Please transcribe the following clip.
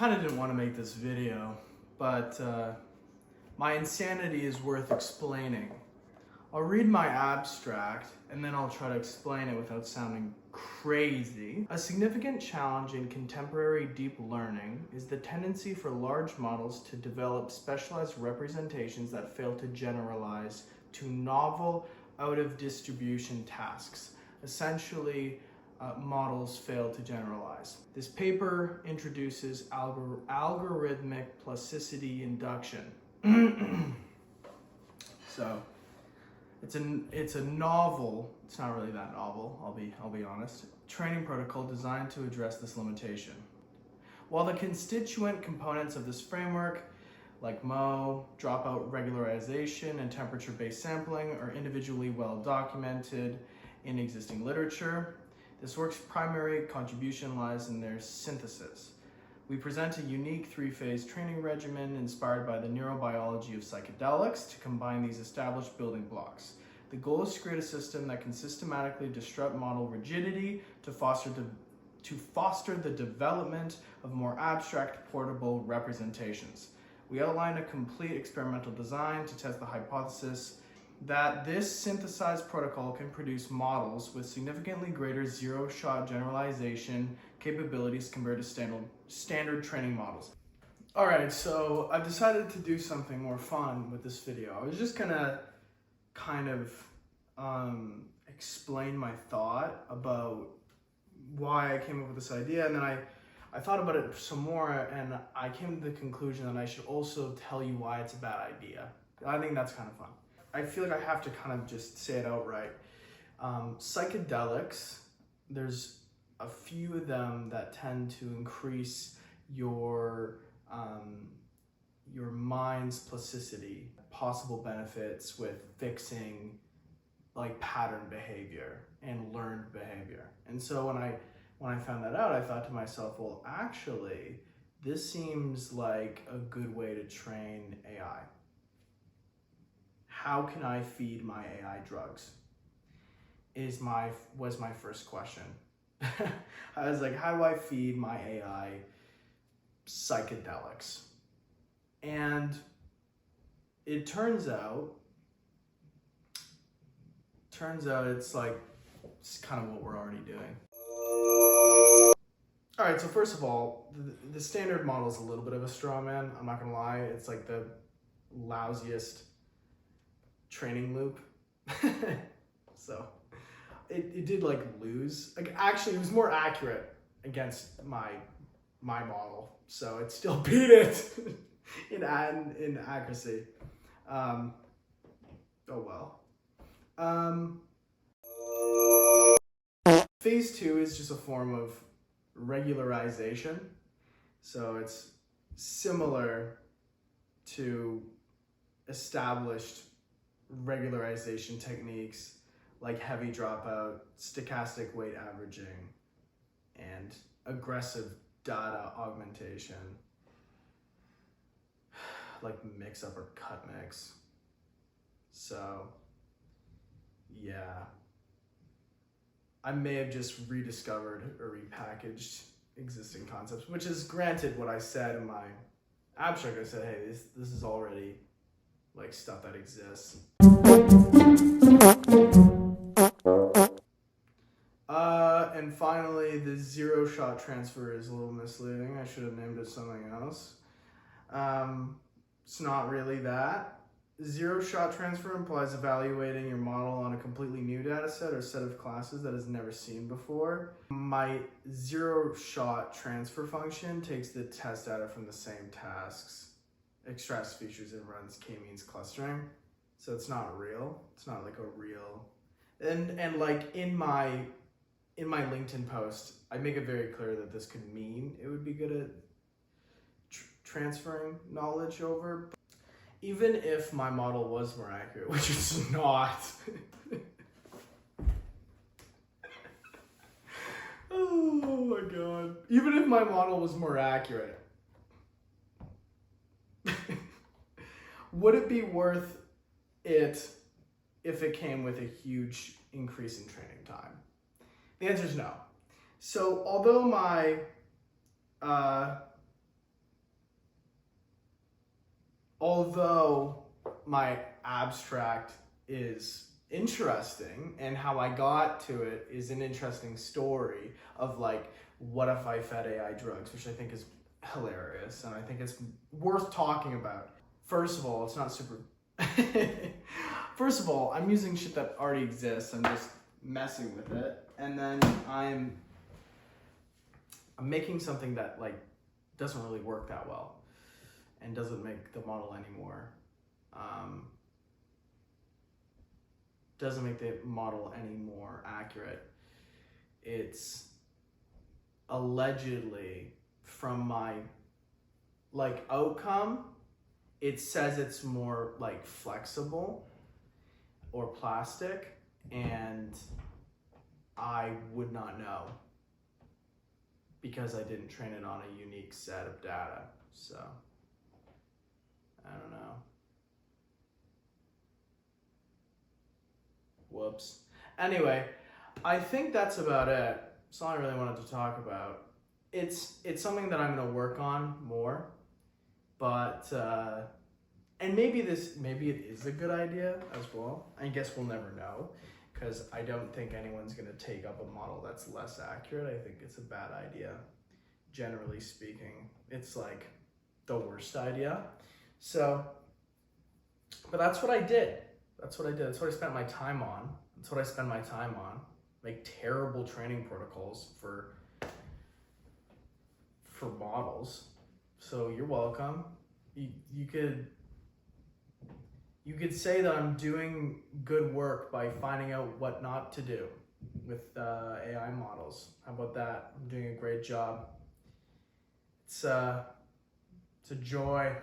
kind of didn't want to make this video, but my insanity is worth explaining. I'll read my abstract and then I'll try to explain it without sounding crazy. A significant challenge in contemporary deep learning is the tendency for large models to develop specialized representations that fail to generalize to novel, out-of-distribution tasks. Essentially, models fail to generalize. This paper introduces algorithmic plasticity induction. So, it's a novel, it's not really that novel, I'll be honest, training protocol designed to address this limitation. While the constituent components of this framework, like MO, dropout regularization, and temperature-based sampling, are individually well documented in existing literature, this work's primary contribution lies in their synthesis. We present a unique three-phase training regimen inspired by the neurobiology of psychedelics to combine these established building blocks. The goal is to create a system that can systematically disrupt model rigidity to foster the development of more abstract, portable representations. We outline a complete experimental design to test the hypothesis that this synthesized protocol can produce models with significantly greater zero-shot generalization capabilities compared to standard training models. All right, so I've decided to do something more fun with this video. I was just gonna kind of explain my thought about why I came up with this idea, and then I thought about it some more, and I came to the conclusion that I should also tell you why it's a bad idea. I think that's kind of fun. I feel like I have to kind of just say it outright. Psychedelics, there's a few of them that tend to increase your mind's plasticity, possible benefits with fixing like pattern behavior and learned behavior. And so when I found that out, I thought to myself, well, actually, this seems like a good way to train AI. How can I feed my AI drugs? Was my first question. I was like, how do I feed my AI psychedelics? And it turns out it's kind of what we're already doing. All right, so first of all, the standard model is a little bit of a straw man. I'm not gonna lie, it's like the lousiest training loop. So it did like lose. Like actually, it was more accurate against my model, so it still beat it in accuracy. Oh well. Phase 2 is just a form of regularization. So it's similar to established regularization techniques like heavy dropout, stochastic weight averaging, and aggressive data augmentation, like mix up or cut mix. So yeah, I may have just rediscovered or repackaged existing concepts, which is granted what I said in my abstract. I said, hey, this is already like stuff that exists. And finally, the zero-shot transfer is a little misleading. I should have named it something else. It's not really that. Zero-shot transfer implies evaluating your model on a completely new data set or set of classes that is never seen before. My zero-shot transfer function takes the test data from the same tasks, extracts features, and runs k-means clustering. So it's not real. It's not like a real. And like in my LinkedIn post, I make it very clear that this could mean it would be good at transferring knowledge over. Even if my model was more accurate, which it's not. Oh my god. Even if my model was more accurate, would it be worth it if it came with a huge increase in training time? The answer is no. So although my although my abstract is interesting and how I got to it is an interesting story of like, what if I fed AI drugs, which I think is hilarious and I think it's worth talking about. First of all, it's not super. First of all, I'm using shit that already exists. I'm just messing with it, and then I'm making something that like doesn't really work that well and doesn't make the model anymore. Doesn't make the model any more accurate. It's allegedly, from my like outcome, it says it's more like flexible or plastic, and I would not know because I didn't train it on a unique set of data. So I don't know. Whoops. Anyway, I think that's about it. That's all I really wanted to talk about. It's something that I'm gonna work on more, but and maybe it is a good idea as well. I guess we'll never know, because I don't think anyone's gonna take up a model that's less accurate. I think it's a bad idea. Generally speaking, it's like the worst idea. So, but that's what I did. That's what I spent my time on. That's what I spend my time on. Make terrible training protocols for models. So you're welcome. You could say that I'm doing good work by finding out what not to do with AI models. How about that? I'm doing a great job. It's a joy.